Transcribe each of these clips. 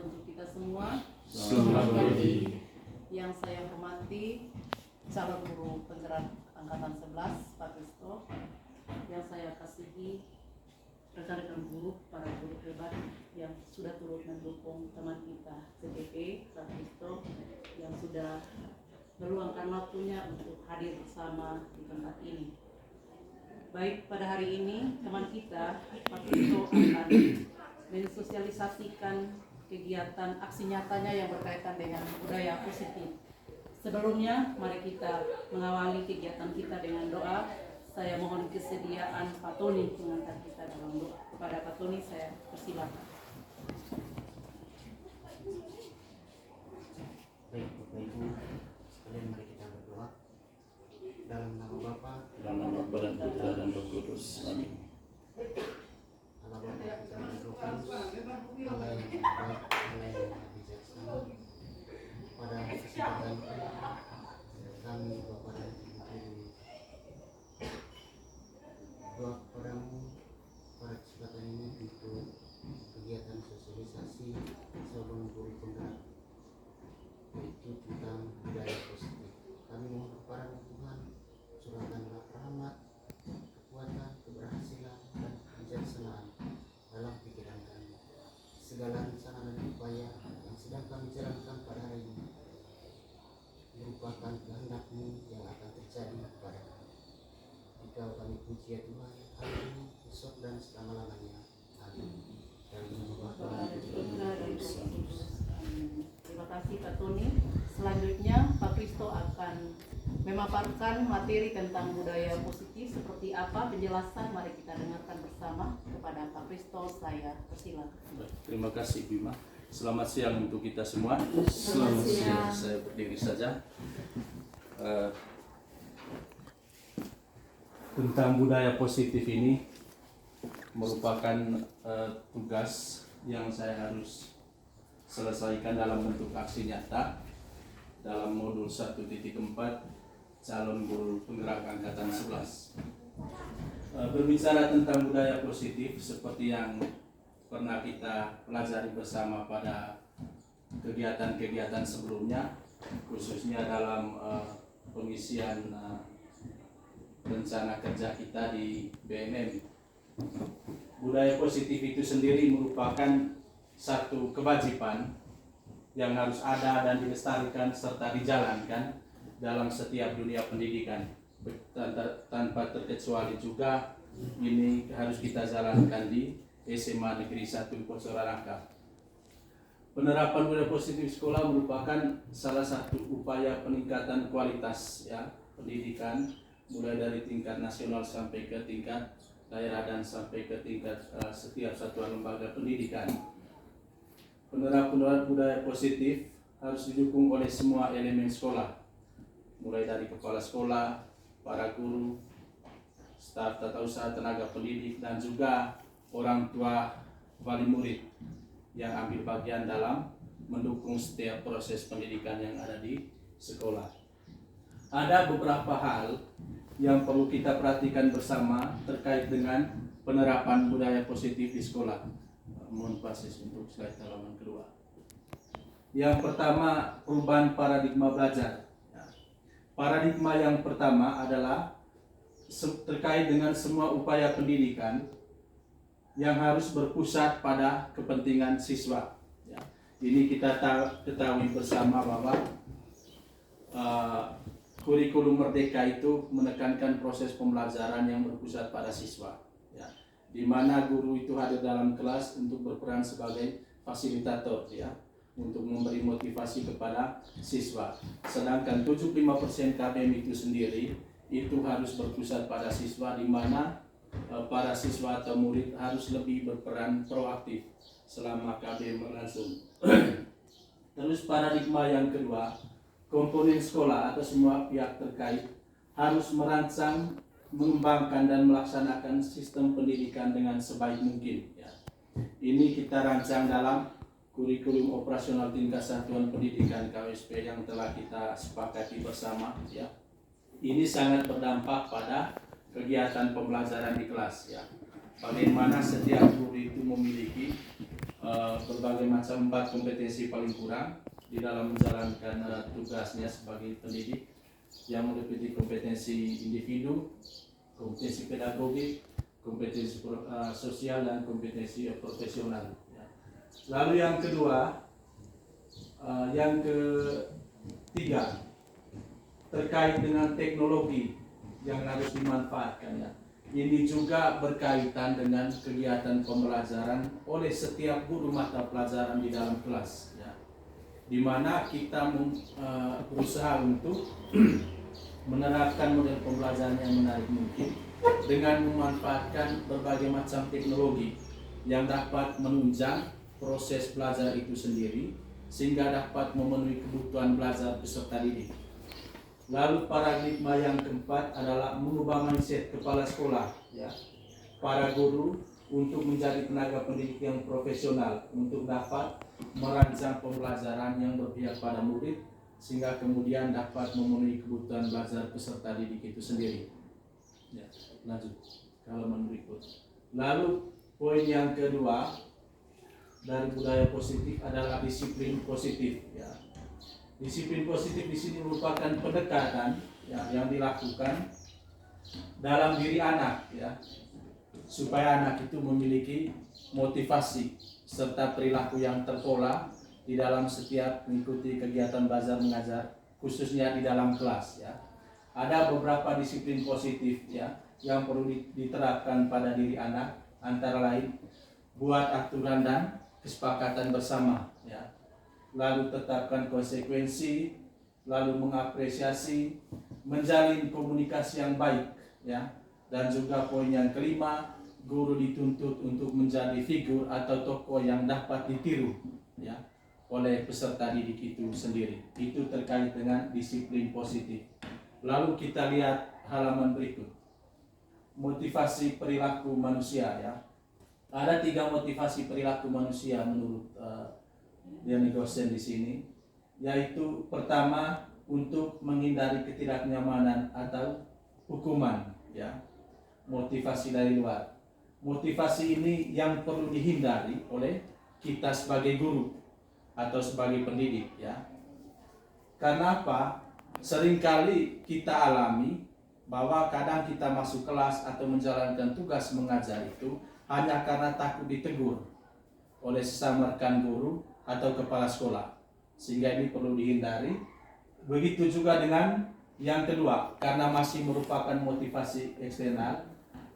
untuk kita semua. Selamat pagi. Yang saya hormati calon guru penggerak angkatan 11 Pak Kristo, yang saya kasihi rekan-rekan guru, para guru hebat yang sudah turut mendukung teman kita CPP Pak Kristo, yang sudah meluangkan waktunya untuk hadir bersama di tempat ini. Baik, pada hari ini teman kita Pak Kristo akan mensosialisasikan kegiatan aksi nyatanya yang berkaitan dengan budaya positif. Sebelumnya, mari kita mengawali kegiatan kita dengan doa. Saya mohon kesediaan Pak Tony mengantar kita dalam doa. Kepada Pak Tony saya persilakan. Baik, Bapak Ibu sekalian, mari kita berdoa. Dalam nama Bapa, Dalam nama Bapa dan Putra dan Roh Kudus. Amin. Allah Bapa kita berdoa, Allah yang baik, Allah yang bijaksana. Pada kesempatan ini kami Bapa dan Ibu doa kepadamu pada kesempatan ini untuk kegiatan sosialisasi sabun guru penggerak, yaitu tentang budaya positif. Kami mohon kepadamu Tuhan, curahkanlah rahmat, kekuatan, keberhasilan, dan kebijaksanaan dalam pikiran kami. Segala rencana dan upaya yang sedang kami jalankan pada hari ini merupakan kehendak-Mu yang akan terjadi pada kami. Engkau kami puji ya Tuhan, hari ini, besok, dan selama-lamanya. Amin. Dalam nama Bapa dan Putra dan Roh Kudus. Terima kasih Pak Tony. Selanjutnya Pak Kristo akan memaparkan materi tentang budaya positif seperti apa penjelasan. Mari kita dengarkan bersama. Kepada Pak Kristo saya persilakan. Baik, terima kasih Bima. Selamat siang untuk kita semua. Selamat siang. Saya berdiri saja. Tentang budaya positif ini merupakan tugas yang saya harus selesaikan dalam bentuk aksi nyata dalam modul 1.4 calon guru penggerak angkatan 11. Berbicara tentang budaya positif seperti yang pernah kita pelajari bersama pada kegiatan-kegiatan sebelumnya, khususnya dalam pengisian rencana kerja kita di BNM. Budaya positif itu sendiri merupakan satu kewajiban yang harus ada dan dilestarikan serta dijalankan dalam setiap dunia pendidikan. Tanpa terkecuali juga ini harus kita jalankan di SMA Negeri 1 Poso-Raraka. Penerapan budaya positif sekolah merupakan salah satu upaya peningkatan kualitas pendidikan, mulai dari tingkat nasional sampai ke tingkat daerah dan sampai ke tingkat setiap satuan lembaga pendidikan. Penerapan budaya positif harus didukung oleh semua elemen sekolah, mulai dari kepala sekolah, para guru, staf tata usaha, tenaga pendidik, dan juga orang tua wali murid yang ambil bagian dalam mendukung setiap proses pendidikan yang ada di sekolah. Ada beberapa hal yang perlu kita perhatikan bersama terkait dengan penerapan budaya positif di sekolah. Mohon pasis untuk slide halaman kedua. Yang pertama, perubahan paradigma belajar. Paradigma yang pertama adalah terkait dengan semua upaya pendidikan yang harus berpusat pada kepentingan siswa. Ini kita ketahui bersama bahwa kurikulum Merdeka itu menekankan proses pembelajaran yang berpusat pada siswa, di mana guru itu hadir dalam kelas untuk berperan sebagai fasilitator, untuk memberi motivasi kepada siswa. Sedangkan 75% KBM itu sendiri itu harus berpusat pada siswa, di mana para siswa atau murid harus lebih berperan proaktif selama KBM berlangsung. Terus paradigma yang kedua, komponen sekolah atau semua pihak terkait harus merancang, mengembangkan dan melaksanakan sistem pendidikan dengan sebaik mungkin. Ini kita rancang dalam kurikulum operasional tingkat satuan pendidikan KWSP yang telah kita sepakati bersama. Ini sangat berdampak pada kegiatan pembelajaran di kelas. Bagaimana setiap guru itu memiliki berbagai macam 4 kompetensi paling kurang di dalam menjalankan tugasnya sebagai pendidik, yang meliputi kompetensi individu, kompetensi pedagogik, kompetensi sosial, dan kompetensi profesional. Ya. Lalu yang kedua, yang ketiga terkait dengan teknologi yang harus dimanfaatkan. Ya. Ini juga berkaitan dengan kegiatan pembelajaran oleh setiap guru mata pelajaran di dalam kelas, ya. Di mana kita berusaha untuk menerapkan model pembelajaran yang menarik mungkin dengan memanfaatkan berbagai macam teknologi yang dapat menunjang proses belajar itu sendiri sehingga dapat memenuhi kebutuhan belajar peserta didik. Lalu paradigma yang keempat adalah mengubah mindset kepala sekolah, ya, para guru untuk menjadi tenaga pendidik yang profesional untuk dapat merancang pembelajaran yang berpihak pada murid sehingga kemudian dapat memenuhi kebutuhan belajar peserta didik itu sendiri. Ya, lanjut halaman berikut. Lalu poin yang kedua dari budaya positif adalah disiplin positif. Ya. Disiplin positif di sini merupakan pendekatan, ya, yang dilakukan dalam diri anak, ya, supaya anak itu memiliki motivasi serta perilaku yang terpola di dalam setiap mengikuti kegiatan belajar mengajar, khususnya di dalam kelas. Ya. Ada beberapa disiplin positif, ya, yang perlu diterapkan pada diri anak, antara lain buat aturan dan kesepakatan bersama, ya. Lalu tetapkan konsekuensi, lalu mengapresiasi, menjalin komunikasi yang baik, ya. Dan juga poin yang kelima, guru dituntut untuk menjadi figur atau tokoh yang dapat ditiru, ya, oleh peserta didik itu sendiri. Itu terkait dengan disiplin positif. Lalu kita lihat halaman berikut. Motivasi perilaku manusia, ya. Ada 3 motivasi perilaku manusia menurut Dian dosen di sini, yaitu pertama untuk menghindari ketidaknyamanan atau hukuman, ya, motivasi dari luar. Motivasi ini yang perlu dihindari oleh kita sebagai guru atau sebagai pendidik, ya. Karena apa? Seringkali kita alami bahwa kadang kita masuk kelas atau menjalankan tugas mengajar itu hanya karena takut ditegur oleh sesama rekan guru atau kepala sekolah, sehingga ini perlu dihindari. Begitu juga dengan yang kedua, karena masih merupakan motivasi eksternal.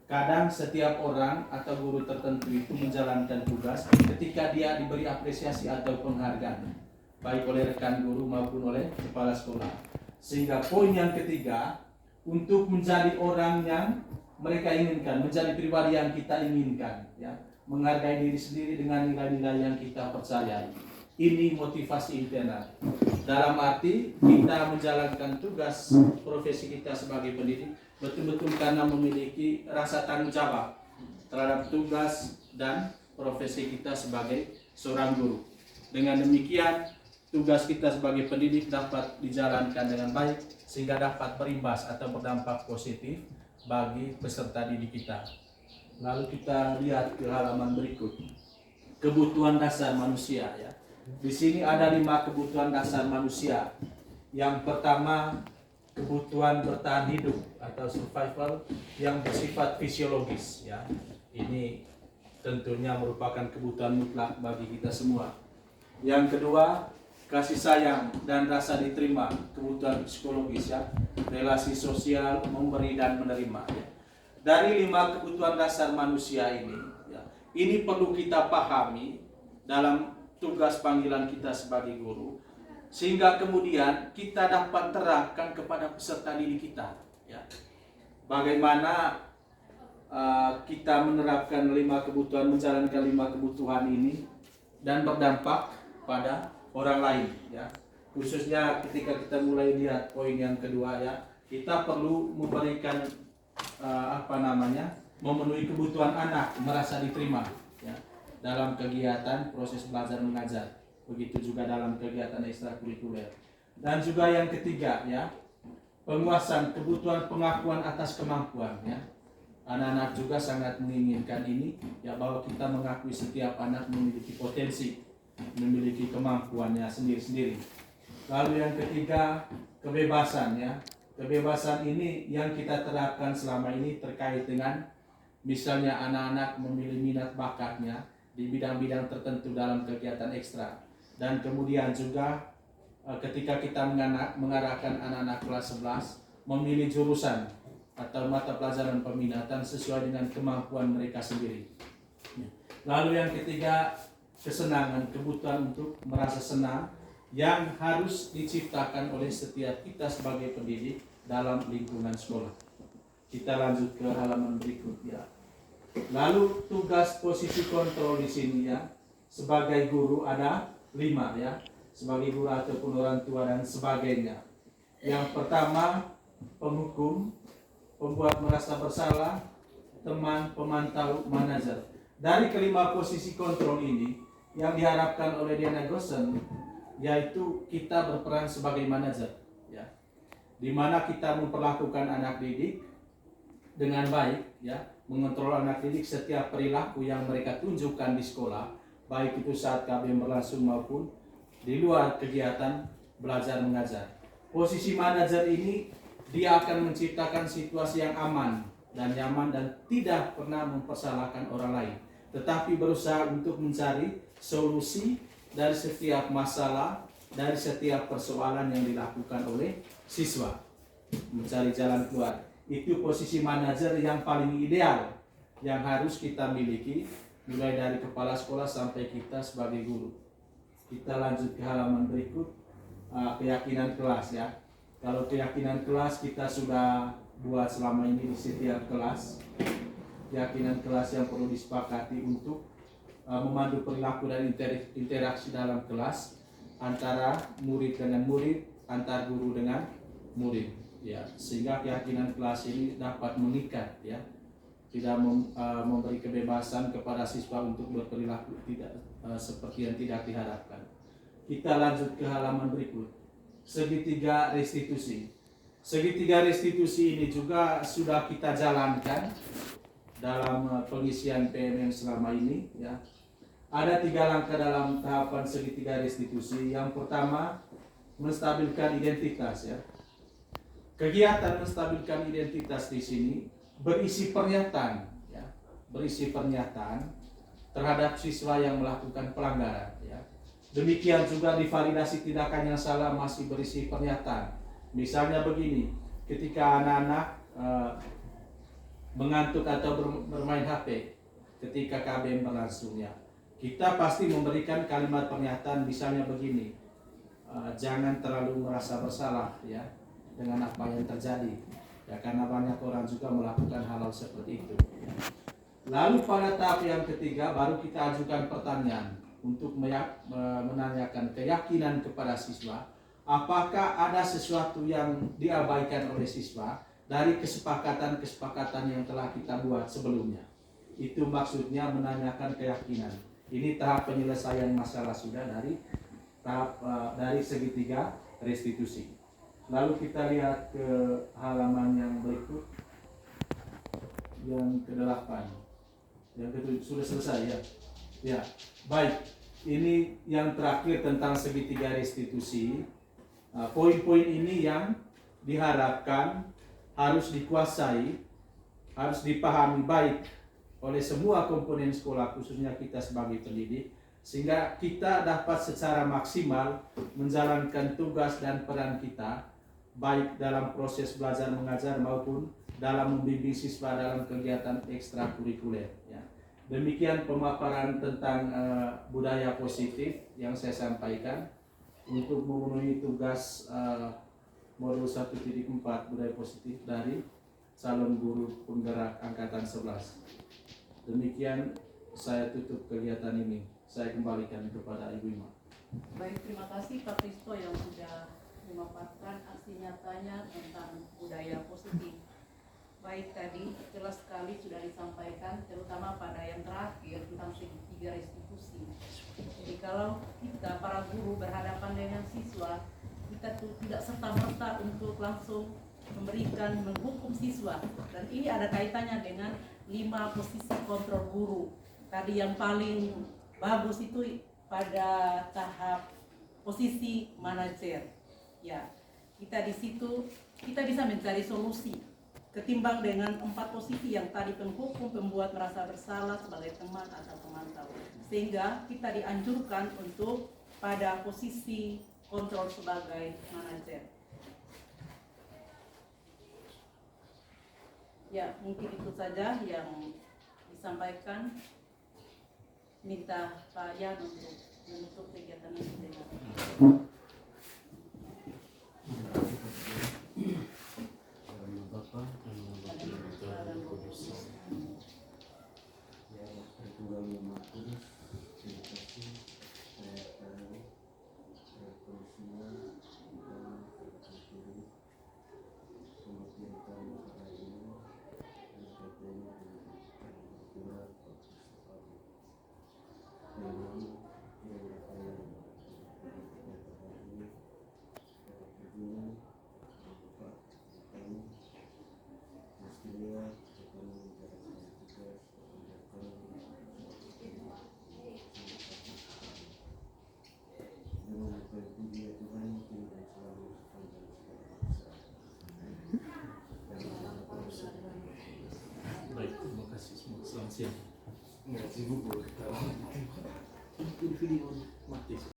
Kadang setiap orang atau guru tertentu itu menjalankan tugas ketika dia diberi apresiasi atau penghargaan, baik oleh rekan guru maupun oleh kepala sekolah. Sehingga poin yang ketiga, untuk menjadi orang yang mereka inginkan, menjadi pribadi yang kita inginkan, ya, menghargai diri sendiri dengan nilai-nilai yang kita percayai. Ini motivasi internal. Dalam arti kita menjalankan tugas profesi kita sebagai pendidik betul-betul karena memiliki rasa tanggung jawab terhadap tugas dan profesi kita sebagai seorang guru. Dengan demikian, tugas kita sebagai pendidik dapat dijalankan dengan baik sehingga dapat berimbas atau berdampak positif bagi peserta didik kita. Lalu kita lihat ke halaman berikut. Kebutuhan dasar manusia, ya. Di sini ada 5 kebutuhan dasar manusia. Yang pertama, kebutuhan bertahan hidup atau survival yang bersifat fisiologis, ya. Ini tentunya merupakan kebutuhan mutlak bagi kita semua. Yang kedua, kasih sayang dan rasa diterima, kebutuhan psikologis, ya. Relasi sosial, memberi dan menerima, ya. Dari 5 kebutuhan dasar manusia ini, ya, ini perlu kita pahami dalam tugas panggilan kita sebagai guru, sehingga kemudian kita dapat terapkan kepada peserta didik kita, ya. Bagaimana kita menerapkan 5 kebutuhan, menjalankan 5 kebutuhan ini dan berdampak pada orang lain, ya. Khususnya ketika kita mulai lihat poin yang kedua, ya, kita perlu memberikan memenuhi kebutuhan anak merasa diterima, ya, dalam kegiatan proses belajar mengajar. Begitu juga dalam kegiatan ekstrakurikuler. Dan juga yang ketiga, ya, penguasaan kebutuhan pengakuan atas kemampuan, ya. anak-anak juga sangat menginginkan ini, ya, bahwa kita mengakui setiap anak memiliki potensi, memiliki kemampuannya sendiri-sendiri. Lalu yang ketiga, kebebasan, ya. Kebebasan ini yang kita terapkan selama ini terkait dengan misalnya anak-anak memilih minat bakatnya di bidang-bidang tertentu dalam kegiatan ekstra. Dan kemudian juga ketika kita mengarahkan anak-anak kelas 11 memilih jurusan atau mata pelajaran peminatan sesuai dengan kemampuan mereka sendiri. Lalu yang ketiga, kesenangan, kebutuhan untuk merasa senang yang harus diciptakan oleh setiap kita sebagai pendidik dalam lingkungan sekolah. Kita lanjut ke halaman berikutnya. Lalu tugas posisi kontrol di sini, ya, sebagai guru ada 5, ya, sebagai guru ataupun orang tua dan sebagainya. Yang pertama, penghukum, pembuat merasa bersalah, teman, pemantau, manajer. Dari kelima posisi kontrol ini yang diharapkan oleh Diana Gosen, yaitu kita berperan sebagai manajer, ya, di mana kita memperlakukan anak didik dengan baik, ya, mengontrol anak didik setiap perilaku yang mereka tunjukkan di sekolah, baik itu saat KBM berlangsung maupun di luar kegiatan belajar mengajar. Posisi manajer ini dia akan menciptakan situasi yang aman dan nyaman dan tidak pernah mempersalahkan orang lain, tetapi berusaha untuk mencari solusi dari setiap masalah, dari setiap persoalan yang dilakukan oleh siswa, mencari jalan keluar. Itu posisi manajer yang paling ideal yang harus kita miliki, mulai dari kepala sekolah sampai kita sebagai guru. Kita lanjut ke halaman berikut, keyakinan kelas, ya. Kalau keyakinan kelas kita sudah buat selama ini di setiap kelas, keyakinan kelas yang perlu disepakati untuk memandu perilaku dan interaksi dalam kelas antara murid dengan murid, antar guru dengan murid, ya, sehingga keyakinan kelas ini dapat mengikat, ya, tidak memberi kebebasan kepada siswa untuk berperilaku tidak seperti yang tidak diharapkan. Kita lanjut ke halaman berikut. Segitiga restitusi. Segitiga restitusi ini juga sudah kita jalankan dalam pengisian PMM selama ini, ya. Ada 3 langkah dalam tahapan segitiga restitusi. Yang pertama, menstabilkan identitas, ya. Kegiatan menstabilkan identitas di sini berisi pernyataan, ya, berisi pernyataan terhadap siswa yang melakukan pelanggaran, ya. Demikian juga di validasi tindakan yang salah masih berisi pernyataan. Misalnya begini, ketika anak-anak mengantuk atau bermain HP ketika KBM berlangsung, ya, kita pasti memberikan kalimat pernyataan misalnya begini, jangan terlalu merasa bersalah, ya, dengan apa yang terjadi, ya, karena banyak orang juga melakukan hal-hal seperti itu, ya. Lalu pada tahap yang ketiga baru kita ajukan pertanyaan untuk menanyakan keyakinan kepada siswa, apakah ada sesuatu yang diabaikan oleh siswa dari kesepakatan-kesepakatan yang telah kita buat sebelumnya. Itu maksudnya menanyakan keyakinan. Ini tahap penyelesaian masalah sudah dari tahap dari segitiga restitusi. Lalu kita lihat ke halaman yang berikut, yang ke-8, yang ke-7 sudah selesai, ya. Ya, baik. Ini yang terakhir tentang segitiga restitusi. Poin-poin ini yang diharapkan harus dikuasai, harus dipahami baik oleh semua komponen sekolah, khususnya kita sebagai pendidik, sehingga kita dapat secara maksimal menjalankan tugas dan peran kita, baik dalam proses belajar mengajar maupun dalam membimbing siswa dalam kegiatan ekstrakurikuler, ya. Demikian pemaparan tentang budaya positif yang saya sampaikan untuk memenuhi tugas modul 1.4 budaya positif dari calon guru penggerak angkatan 11. Demikian saya tutup kegiatan ini. Saya kembalikan kepada Ibu Ima. Baik, terima kasih Pak Kristo yang sudah memaparkan aksi nyatanya tentang budaya positif. Baik, tadi jelas sekali sudah disampaikan, terutama pada yang terakhir tentang segitiga restitusi. Jadi kalau kita para guru berhadapan dengan siswa, kita tuh tidak serta-merta untuk langsung memberikan menghukum siswa, dan ini ada kaitannya dengan 5 posisi kontrol guru. Tadi yang paling bagus itu pada tahap posisi manajer. Ya, kita di situ kita bisa mencari solusi ketimbang dengan 4 posisi yang tadi penghukum, pembuat merasa bersalah sebagai teman atau pemantau. Sehingga kita dianjurkan untuk pada posisi kontrol sebagai manajer. Ya, mungkin itu saja yang disampaikan. Minta Pak Yan untuk menutup kegiatan ini dengan Nama Bapa dan nama Putra dan Roh Kudus. Ya Allah, Tritunggal Maha Kudus, terima kasih saya tahu perusahaan dan terkuturi semua kita pada ini dan katanya dengan Putra memang yang berkaitan dengan ini begini Bapak kami mestinya akan menjalankan tugas dengan puji ya Tuhan kini dan selalu sepanjang segala masa. Baik, terima kasih semua. Selamat siang. Nggak sibuk loh. Video mati.